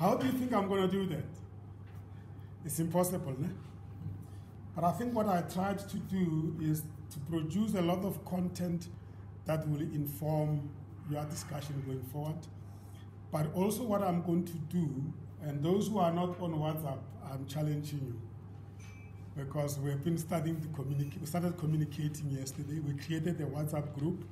How do you think I'm going to do that? It's impossible, ne? But I think what I tried to do is to produce a lot of content that will inform your discussion going forward. But also what I'm going to do, and those who are not on WhatsApp, I'm challenging you. Because we've been starting to communicate. We started communicating yesterday. We created a WhatsApp group.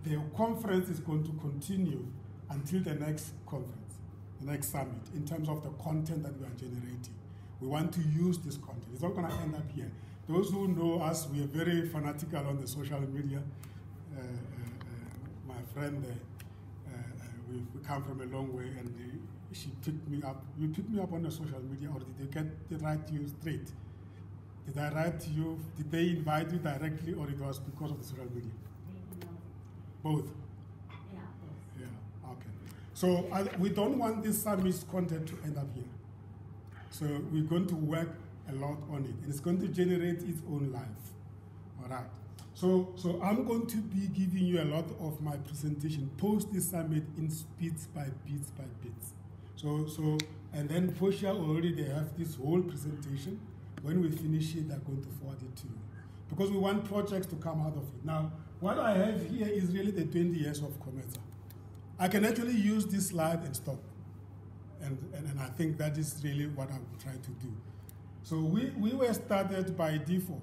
The conference is going to continue until the next conference, the next summit, in terms of the content that we are generating. We want to use this content. It's not going to end up here. Those who know us, we are very fanatical on the social media. My friend, we come from a long way, and she picked me up. You picked me up on the social media, or did they get it right to you straight? Did I write to you? Did they invite you directly, or it was because of the social media? Both? Yeah, both. Yeah, okay. So we don't want this summit's content to end up here. So we're going to work a lot on it, and it's going to generate its own life. All right. So I'm going to be giving you a lot of my presentation post this summit in bits by bits by bits. So and then Portia already they have this whole presentation. When we finish it, they're going to forward it to you, because we want projects to come out of it. Now, what I have here is really the 20 years of COMETSA. I can actually use this slide and stop. And I think that is really what I'm trying to do. So we were started by default,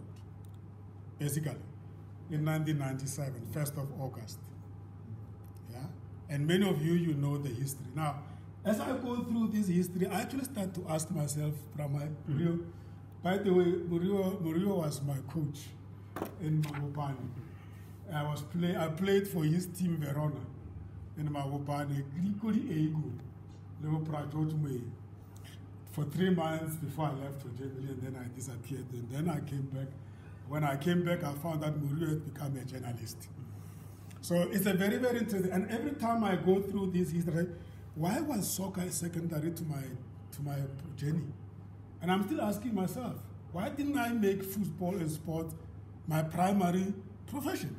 basically, in 1997, 1st of August. Yeah? And many of you know the history. Now, as I go through this history, I actually start to ask myself, Murio, by the way, Murio was my coach in Mabopane. I played for his team, Verona, in Mabopane, for 3 months before I left for Germany, and then I disappeared. And then I came back. When I came back, I found that Murio had become a journalist. So it's a very, very interesting. And every time I go through this history, why was soccer secondary to my journey? And I'm still asking myself, why didn't I make football and sport my primary profession?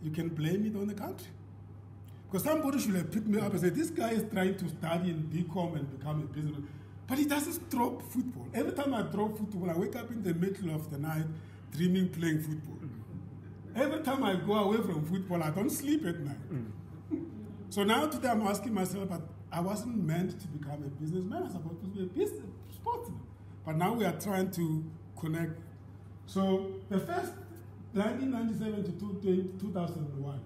You can blame it on the country. Because somebody should have picked me up and said, this guy is trying to study in BCom and become a business. But he doesn't drop football. Every time I drop football, I wake up in the middle of the night dreaming playing football. Every time I go away from football, I don't sleep at night. So now today I'm asking myself, but I wasn't meant to become a businessman. I was supposed to be a business sportsman. But now we are trying to connect. So the first 1997 to 2001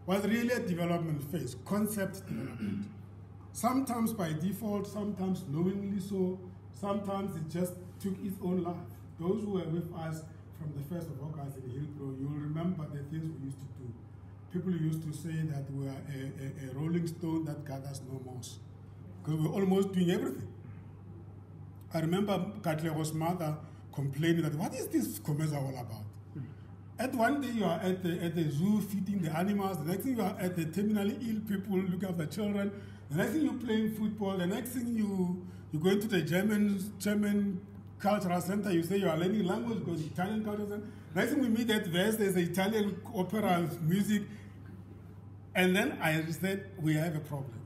was really a development phase, concept development. Sometimes by default, sometimes knowingly so, sometimes it just took its own life. Those who were with us from the 1st of August in Hillbrow, you'll remember the things we used to do. People used to say that we are a rolling stone that gathers no moss, because we're almost doing everything. I remember Katlego's mother complaining that, what is this COMETSA all about? At one day you are at the zoo feeding the animals, the next thing you are at the terminally ill people looking after children, the next thing you're playing football, the next thing you go into the German cultural center, you say you are learning language, go to Italian cultural center. Next thing we meet at West, there's the Italian opera music. And then I said, we have a problem.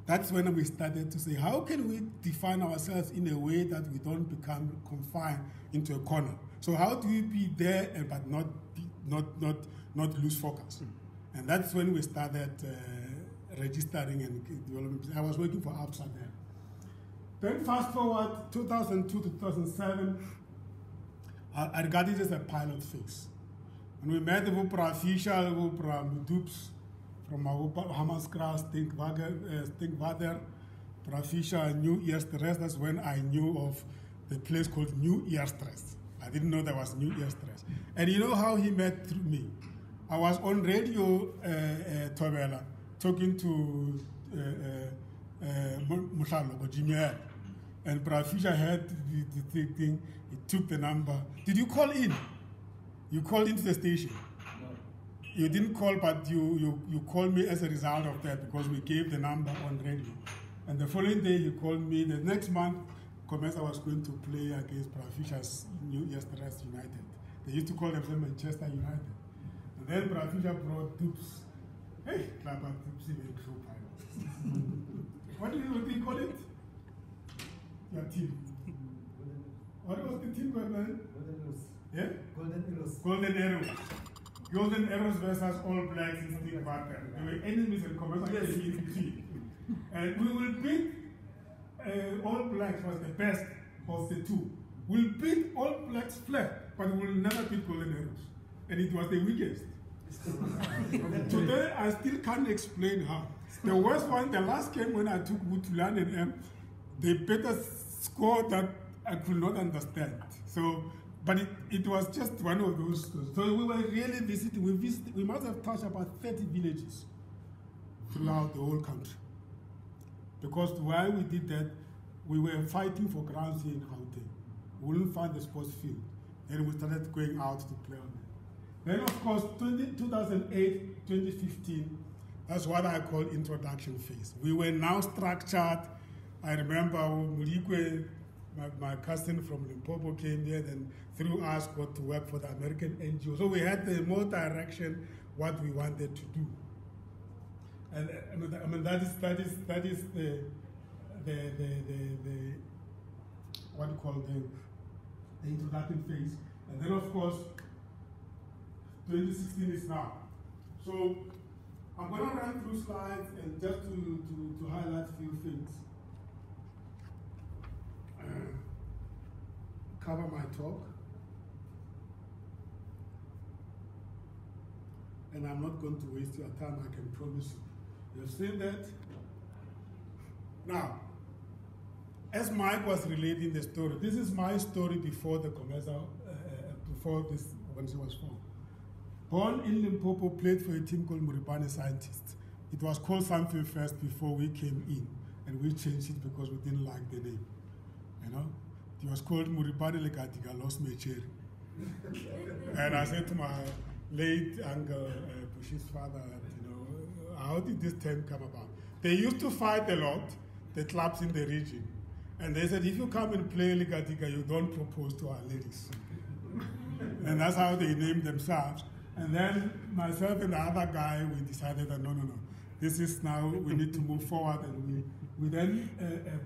That's when we started to say, how can we define ourselves in a way that we don't become confined into a corner? So how do we be there but not lose focus? And that's when we started registering and developing. I was working for ABSA then. Then fast forward 2002 to 2007, I regard it as a pilot phase. And we met the official, Dupes, from Hammerskras, Stinkwater, Profisha, New Eerstres. That's when I knew of the place called New Eerstres. I didn't know there was New Eerstres. And you know how he met through me? I was on radio, Tobela, talking to Mushalo, Jimmy, and Profisha heard the thing, he took the number. Did you call in? You called into the station? You didn't call, but you called me as a result of that, because we gave the number on radio. And the following day, you called me. The next month, COMETSA was going to play against Profisha's New Eerstres United. They used to call themselves Manchester United. And then Profisha brought Dupes. Hey, Klapper Dupes, even true pilots. do you call it? Your team. What was the team called, man? Golden Arrows. Yeah? Golden Arrows. Golden Arrows. Golden Arrows versus All Blacks in Steve Barker. They were enemies and COMETSA in between. And we will beat All Blacks was the best of the two. We'll beat All Blacks flat, but we will never beat Golden Arrows. And it was the weakest. Today, I still can't explain how. The worst one, the last game when I took Wutulan and M, they better score that I could not understand. So, but it was just one of those. So we were really visiting. We must have touched about 30 villages throughout the whole country. Because while we did that, we were fighting for grounds here in Gauteng. We wouldn't find the sports field. Then we started going out to play on it. Then, of course, 2008, 2015, that's what I call introduction phase. We were now structured. I remember Mulikwe, my cousin from Limpopo, came here, then through us got to work for the American NGO. So we had the more direction what we wanted to do. And I mean that is the what you call the introduction phase. And then of course 2016 is now. So I'm going to run through slides and just to highlight a few things. Cover my talk. And I'm not going to waste your time, I can promise you. You've seen that? Now, as Mike was relating the story, this is my story before the COMETSA, before this, when she was formed. Born in Limpopo, played for a team called Muribane Scientists. It was called something first before we came in, and we changed it because we didn't like the name. You know, it was called Muribane Legatiga Los Mecheri. And I said to my late uncle, Bush's father, you know, how did this term come about? They used to fight a lot, the clubs in the region. And they said, if you come and play Legatiga, you don't propose to our ladies. And that's how they named themselves. And then myself and the other guy, we decided that no. This is now, we need to move forward. And we then,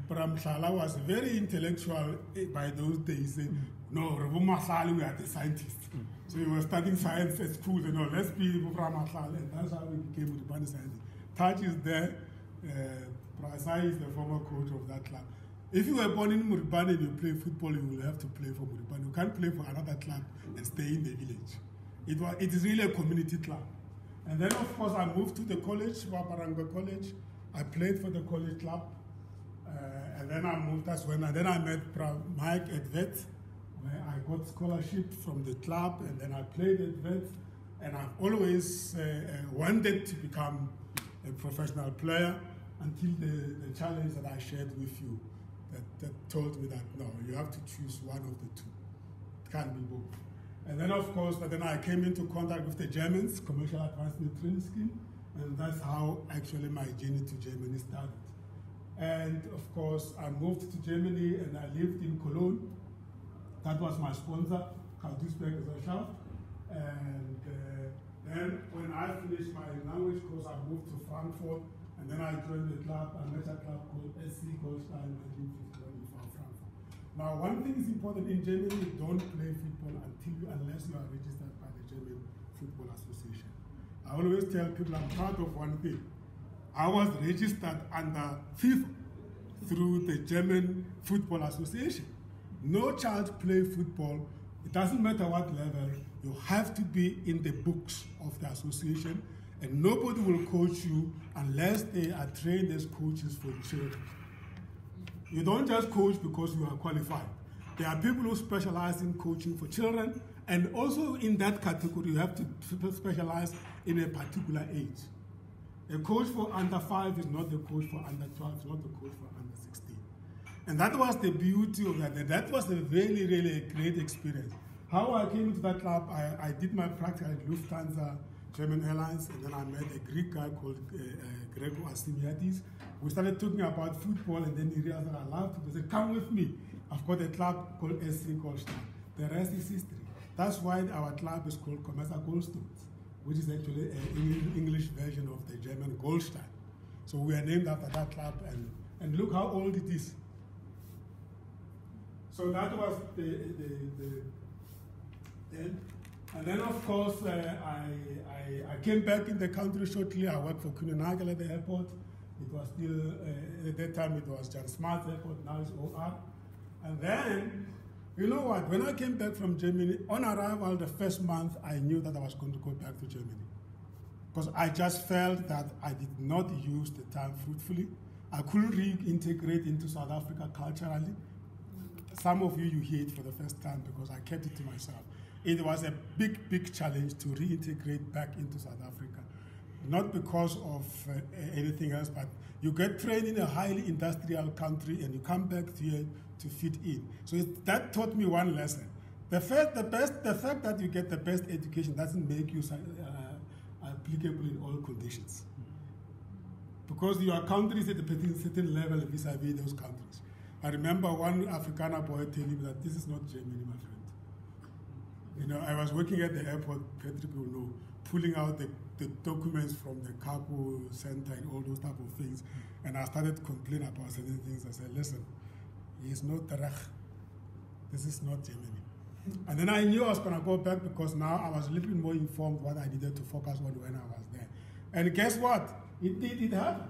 Bram Shala was very intellectual by those days. Said, no, we are the scientists. So we were studying science at school, you know, let's be Bram Shala. And that's how we became the Muribane Scientists. Taj is there. Prasai is the former coach of that club. If you were born in Muribane and you play football, you will have to play for Muribane. You can't play for another club and stay in the village. It is really a community club. And then, of course, I moved to the college, Waparanga College. I played for the college club. And then I moved, that's when then I met Mike at Vet, where I got scholarship from the club, and then I played at Vet. And I've always wanted to become a professional player until the challenge that I shared with you that told me that, no, you have to choose one of the two. It can't be both. And then, of course, then I came into contact with the Germans, Commercial Advancement Training Scheme, and that's how actually my journey to Germany started. And, of course, I moved to Germany and I lived in Cologne. That was my sponsor, Karl Duisberg Gesellschaft. And then when I finished my language course, I moved to Frankfurt, and then I joined the club, a major club called SC Goldstein, 1951 in Frankfurt. Now, one thing is important in Germany: you don't play football unless you are registered by the German Football Association. I always tell people I'm proud of one thing. I was registered under FIFA through the German Football Association. No child play football. It doesn't matter what level. You have to be in the books of the association, and nobody will coach you unless they are trained as coaches for children. You don't just coach because you are qualified. There are people who specialize in coaching for children, and also in that category, you have to specialize in a particular age. A coach for under 5 is not the coach for under 12, is not the coach for under 16. And that was the beauty of that. That was a really, really great experience. How I came into that club, I did my practice at Lufthansa, German Airlines, and then I met a Greek guy called Gregor Asimiadis. We started talking about football, and then he realized that I loved it. He said, come with me. I've got a club called SC Goldstein. The rest is history. That's why our club is called COMETSA Goldstones, which is actually an English version of the German Goldstein. So we are named after that club, and And look how old it is. So that was the end. And then, of course, I came back in the country shortly. I worked for Kunenagel at the airport. It was still, at that time, it was Jan Smart's airport. Now it's OR. And then, you know what? When I came back from Germany, on arrival the first month, I knew that I was going to go back to Germany. Because I just felt that I did not use the time fruitfully. I couldn't reintegrate into South Africa culturally. Some of you hear it for the first time because I kept it to myself. It was a big, big challenge to reintegrate back into South Africa. Not because of anything else, but you get trained in a highly industrial country and you come back here to fit in. So that taught me one lesson. The fact that you get the best education doesn't make you applicable in all conditions. Because your country is at a certain level vis-a-vis those countries. I remember one Afrikaner boy telling me that this is not Germany, my friend. You know, I was working at the airport, Patrick will know, pulling out the documents from the cargo center and all those type of things. And I started complaining about certain things. I said, listen, it's not Tarach. This is not Germany. And then I knew I was going to go back because now I was a little bit more informed what I needed to focus on when I was there. And guess what? It happened.